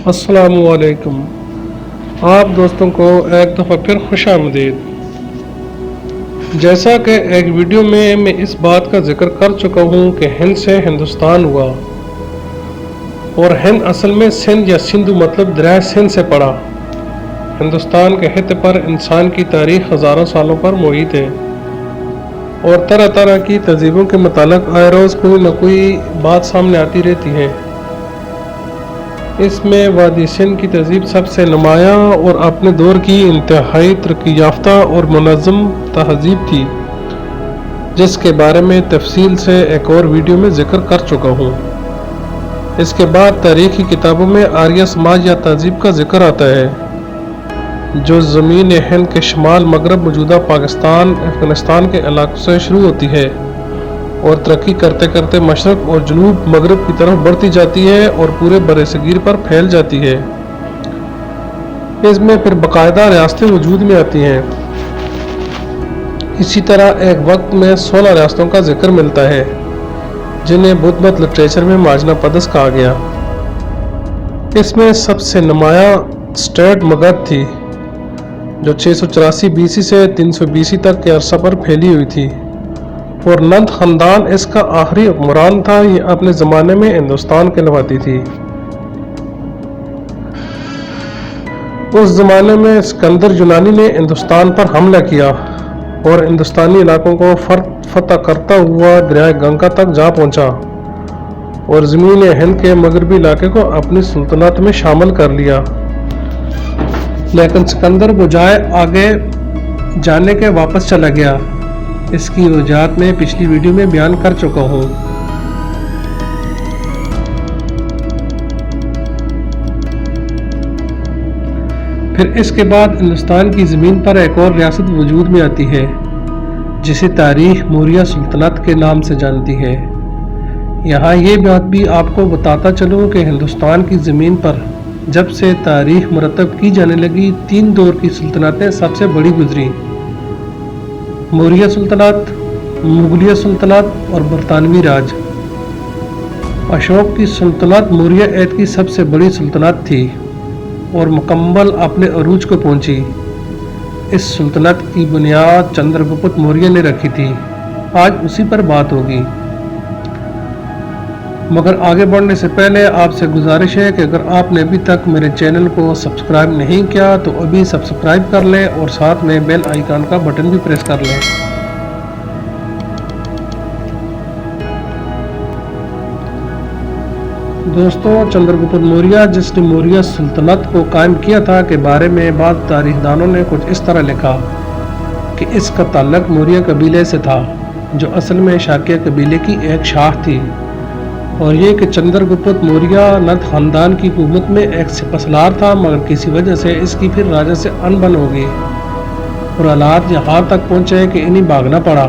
السلام علیکم۔ آپ دوستوں کو ایک دفعہ پھر خوش آمدید۔ جیسا کہ ایک ویڈیو میں اس بات کا ذکر کر چکا ہوں کہ ہند سے ہندوستان ہوا، اور ہند اصل میں سندھ یا سندھو مطلب دریائے سندھ سے پڑا۔ ہندوستان کے خطے پر انسان کی تاریخ ہزاروں سالوں پر محیط ہے، اور طرح طرح کی تہذیبوں کے متعلق آئے روز کوئی نہ کوئی بات سامنے آتی رہتی ہے۔ اس میں وادی سندھ کی تہذیب سب سے نمایاں اور اپنے دور کی انتہائی ترقی یافتہ اور منظم تہذیب تھی، جس کے بارے میں تفصیل سے ایک اور ویڈیو میں ذکر کر چکا ہوں۔ اس کے بعد تاریخی کتابوں میں آریہ سماج یا تہذیب کا ذکر آتا ہے، جو زمین ہند کے شمال مغرب موجودہ پاکستان افغانستان کے علاقوں سے شروع ہوتی ہے اور ترقی کرتے کرتے مشرق اور جنوب مغرب کی طرف بڑھتی جاتی ہے اور پورے برِ صغیر پر پھیل جاتی ہے۔ اس میں پھر باقاعدہ ریاستیں وجود میں آتی ہیں۔ اسی طرح ایک وقت میں 16 ریاستوں کا ذکر ملتا ہے، جنہیں بدھ مت لٹریچر میں ماجنا پدس کہا گیا۔ اس میں سب سے نمایاں اسٹیٹ مگدھ تھی، جو 684 BC سے 300 BC تک کے عرصہ پر پھیلی ہوئی تھی، اور نند خاندان اس کا آخری حکمران تھا۔ یہ اپنے زمانے میں ہندوستان کہلواتی تھی۔ اس زمانے میں اسکندر یونانی نے ہندوستان پر حملہ کیا اور ہندوستانی علاقوں کو فتح کرتا ہوا دریائے گنگا تک جا پہنچا اور زمین ہند کے مغربی علاقے کو اپنی سلطنت میں شامل کر لیا۔ لیکن اسکندر بجائے آگے جانے کے واپس چلا گیا۔ اس کی وجوہات میں پچھلی ویڈیو میں بیان کر چکا ہوں۔ پھر اس کے بعد ہندوستان کی زمین پر ایک اور ریاست وجود میں آتی ہے، جسے تاریخ موریہ سلطنت کے نام سے جانتی ہے۔ یہاں یہ بات بھی آپ کو بتاتا چلوں کہ ہندوستان کی زمین پر جب سے تاریخ مرتب کی جانے لگی، 3 دور کی سلطنتیں سب سے بڑی گزری: موریہ سلطنت، مغلیہ سلطنت اور برطانوی راج۔ اشوک کی سلطنت موریہ عہد کی سب سے بڑی سلطنت تھی اور مکمل اپنے عروج کو پہنچی۔ اس سلطنت کی بنیاد چندر گپت موریہ نے رکھی تھی۔ آج اسی پر بات ہوگی، مگر آگے بڑھنے سے پہلے آپ سے گزارش ہے کہ اگر آپ نے ابھی تک میرے چینل کو سبسکرائب نہیں کیا تو ابھی سبسکرائب کر لیں اور ساتھ میں بیل آئیکن کا بٹن بھی پریس کر لیں۔ دوستوں، چندر گپت موریہ، جس نے موریہ سلطنت کو قائم کیا تھا، کے بارے میں بعض تاریخ دانوں نے کچھ اس طرح لکھا کہ اس کا تعلق موریہ قبیلے سے تھا، جو اصل میں شاکیہ قبیلے کی ایک شاخ تھی، اور یہ کہ چندر گپت موریہ نند خاندان کی حکومت میں ایک سپاسالار تھا، مگر کسی وجہ سے اس کی پھر راجا سے انبن ہو گئی اور حالات یہاں تک پہنچے کہ انہیں بھاگنا پڑا۔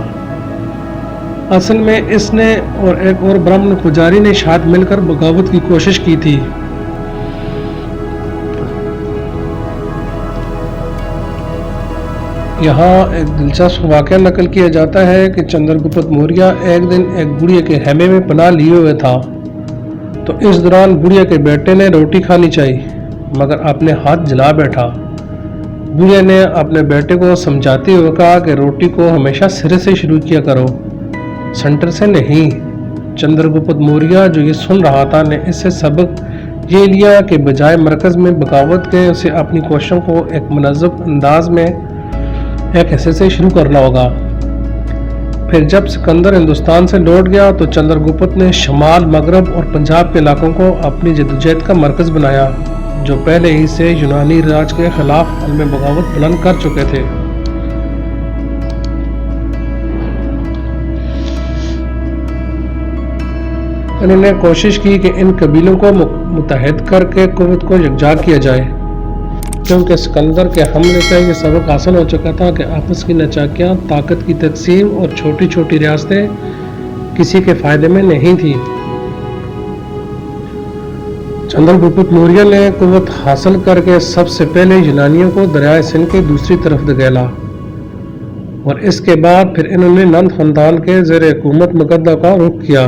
اصل میں اس نے اور ایک اور برہمن پجاری نے شاید مل کر بغاوت کی کوشش کی تھی۔ یہاں ایک دلچسپ واقعہ نقل کیا جاتا ہے کہ چندر گپت موریہ ایک دن ایک بڑھیا کے خیمے میں پناہ لیے ہوئے تھا، تو اس دوران بڑھیا کے بیٹے نے روٹی کھانی چاہی، مگر اپنے ہاتھ جلا بیٹھا۔ بڑھیا نے اپنے بیٹے کو سمجھاتے ہوئے کہا کہ روٹی کو ہمیشہ سرے سے شروع کیا کرو، سنٹر سے نہیں۔ چندر گپت موریہ، جو یہ سن رہا تھا، نے اس سے سبق یہ لیا کہ بجائے مرکز میں بغاوت کے اسے اپنی کوششوں کو ایک منظم انداز میں ایک حصے سے شروع کرنا ہوگا۔ پھر جب سکندر ہندوستان سے لوٹ گیا تو چندر گپت نے شمال، مغرب اور پنجاب کے علاقوں کو اپنی جدوجہد کا مرکز بنایا، جو پہلے ہی سے یونانی راج کے خلاف عزم بغاوت بلند کر چکے تھے۔ انہوں نے کوشش کی کہ ان قبیلوں کو متحد کر کے قوت کو یکجا کیا جائے، کیونکہ سکندر کے حملے سے یہ سبق حاصل ہو چکا تھا کہ آپس کی نچاکیاں، طاقت کی تقسیم اور چھوٹی چھوٹی ریاستیں کسی کے فائدے میں نہیں تھیں۔ چندر گپت موریہ نے قوت حاصل کر کے سب سے پہلے یونانیوں کو دریائے سندھ کے دوسری طرف دھکیلا، اور اس کے بعد پھر انہوں نے نند خاندان کے زیر حکومت مگدھا کا رخ کیا۔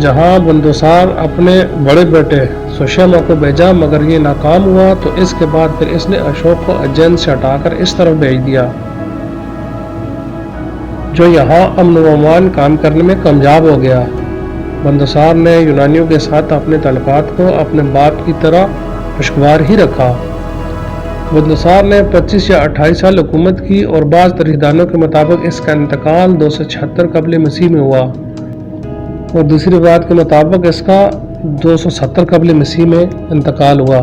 جہاں بندوسار اپنے بڑے بیٹے سشیما کو بھیجا مگر یہ ناکام ہوا تو اس کے بعد پھر اس نے اشوک کو اجین سے ہٹا کر اس طرف بھیج دیا جو یہاں امن و امان کام کرنے میں کامیاب ہو گیا۔ بندوسار نے یونانیوں کے ساتھ اپنے تعلقات کو اپنے باپ کی طرح خوشگوار ہی رکھا۔ بندوسار نے 25 یا 28 سال حکومت کی اور بعض تاریخ دانوں کے مطابق اس کا انتقال 276 قبل مسیح میں ہوا اور دوسری روایت کے مطابق اس کا 270 قبل مسیح میں انتقال ہوا۔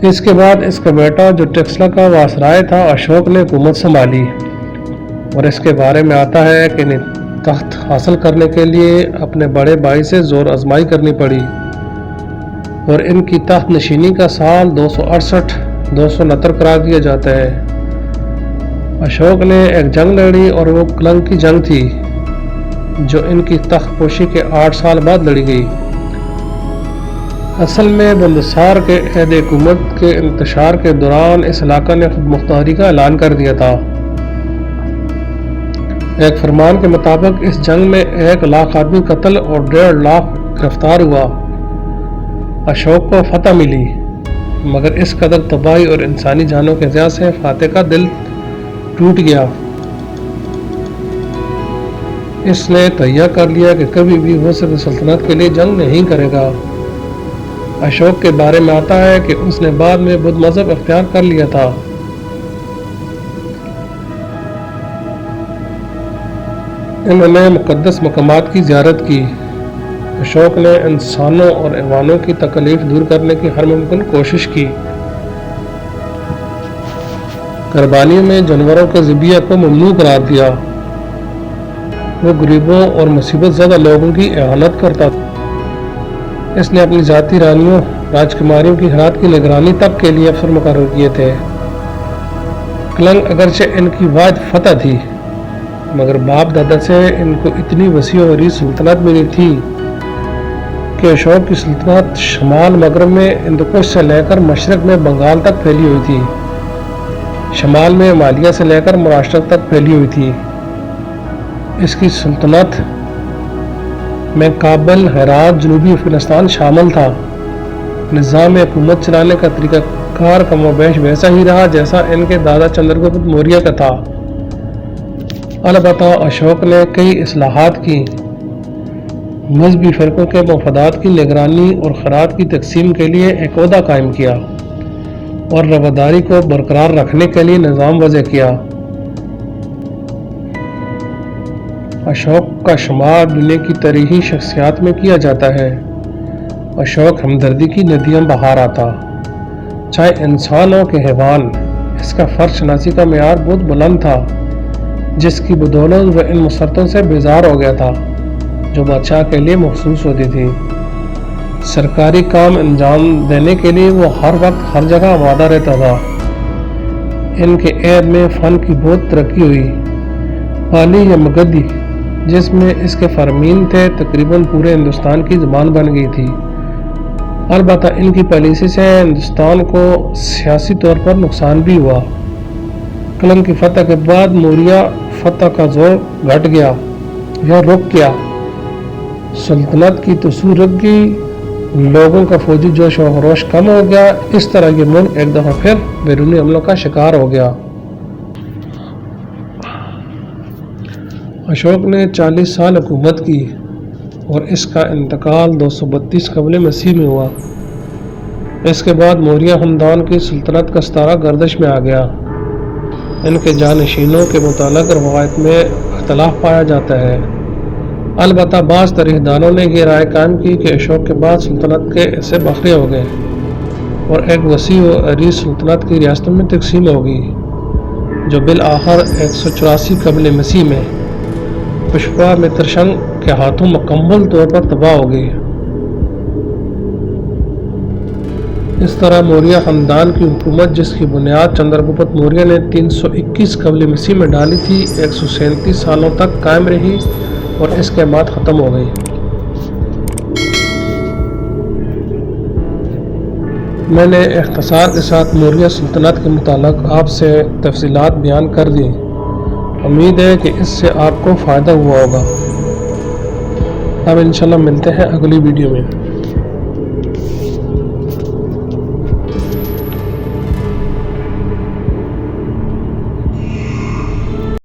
اس کے بعد اس کا بیٹا جو ٹیکسلا کا وائسرائے تھا اشوک نے حکومت سنبھالی اور اس کے بارے میں آتا ہے کہ تخت حاصل کرنے کے لیے اپنے بڑے بھائی سے زور آزمائی کرنی پڑی اور ان کی تخت نشینی کا سال 268-269 قرار دیا جاتا ہے۔ اشوک نے ایک جنگ لڑی اور وہ کلنگ کی جنگ تھی جو ان کی تخت پوشی کے 8 سال بعد لڑی گئی۔ اصل میں بندوسار کے عہد حکومت کے انتشار کے دوران اس علاقہ نے خود مختاری کا اعلان کر دیا تھا۔ ایک فرمان کے مطابق اس جنگ میں 1 لاکھ آدمی قتل اور 1.5 لاکھ گرفتار ہوا۔ اشوک کو فتح ملی مگر اس قدر تباہی اور انسانی جانوں کے ضیاع سے فاتح کا دل ٹوٹ گیا۔ اس نے تہیہ کر لیا کہ کبھی بھی وہ صرف سلطنت کے لیے جنگ نہیں کرے گا۔ اشوک کے بارے میں آتا ہے کہ اس نے بعد میں بدھ مذہب اختیار کر لیا تھا۔ انہوں نے مقدس مقامات کی زیارت کی۔ اشوک نے انسانوں اور حیوانوں کی تکلیف دور کرنے کی ہر ممکن کوشش کی۔ قربانیوں میں جانوروں کے ذبیحہ کو ممنوع قرار دیا۔ وہ غریبوں اور مصیبت زدہ لوگوں کی اعانت کرتا تھا۔ اس نے اپنی ذاتی رانیوں راجکماریوں کی حالات کی نگرانی تک کے لیے افسر مقرر کیے تھے۔ کلنگ اگرچہ ان کی واحد فتح تھی مگر باپ دادا سے ان کو اتنی وسیع و عریض سلطنت ملی تھی کہ اشوک کی سلطنت شمال مغرب میں ہندوکش سے لے کر مشرق میں بنگال تک پھیلی ہوئی تھی، شمال میں ہمالیہ سے لے کر مہاراشٹر تک پھیلی ہوئی تھی۔ اس کی سلطنت میں کابل، ہرات، جنوبی افغانستان شامل تھا۔ نظام حکومت چلانے کا طریقہ کار کم و بیش ویسا ہی رہا جیسا ان کے دادا چندرگپت موریہ کا تھا۔ البتہ اشوک نے کئی اصلاحات کی، مذہبی فرقوں کے مفادات کی نگرانی اور خیرات کی تقسیم کے لیے ایک عہدہ قائم کیا اور رواداری کو برقرار رکھنے کے لیے نظام وضع کیا۔ اشوک کا شمار دنیا کی تاریخی شخصیات میں کیا جاتا ہے۔ اشوک ہمدردی کی ندیاں بہا رہا تھا، چاہے انسان ہو کہ حیوان۔ اس کا فرد شناسی کا معیار بہت بلند تھا جس کی بدولت وہ ان مسرتوں سے بیزار ہو گیا تھا جو بادشاہ کے لیے مخصوص ہوتی تھی۔ سرکاری کام انجام دینے کے لیے وہ ہر وقت ہر جگہ آمادہ رہتا تھا۔ ان کے عہد میں فن کی بہت ترقی ہوئی۔ پالی یا مگدھی جس میں اس کے فرمین تھے تقریباً پورے ہندوستان کی زبان بن گئی تھی۔ البتہ ان کی پالیسی سے ہندوستان کو سیاسی طور پر نقصان بھی ہوا۔ کلنگ کی فتح کے بعد موریہ فتح کا زور گھٹ گیا یا رک گیا، سلطنت کی تصور رک گئی، لوگوں کا فوجی جوش و خروش کم ہو گیا۔ اس طرح یہ ملک ایک دفعہ پھر بیرونی حملوں کا شکار ہو گیا۔ اشوک نے 40 سال حکومت کی اور اس کا انتقال 232 قبل مسیح میں ہوا۔ اس کے بعد موریہ خاندان کی سلطنت کا ستارہ گردش میں آ گیا۔ ان کے جانشینوں کے متعلق روایت میں اختلاف پایا جاتا ہے۔ البتہ بعض تاریخ دانوں نے یہ رائے قائم کی کہ اشوک کے بعد سلطنت کے حصے بکھرے ہو گئے اور ایک وسیع و عریض سلطنت کی ریاستوں میں تقسیم ہو گئی جو بالآخر 184 قبل مسیح میں پشوا مترشنگ کے ہاتھوں مکمل طور پر تباہ ہو گئی۔ اس طرح موریہ خاندان کی حکومت جس کی بنیاد چندرگپت موریہ نے 321 قبل مسیح میں ڈالی تھی 137 سالوں تک قائم رہی اور اس کے بعد ختم ہو گئی۔ میں نے اختصار کے ساتھ موریہ سلطنت کے متعلق آپ سے تفصیلات بیان کر دی۔ امید ہے کہ اس سے آپ کو فائدہ ہوا ہوگا۔ اب انشاءاللہ ملتے ہیں اگلی ویڈیو میں.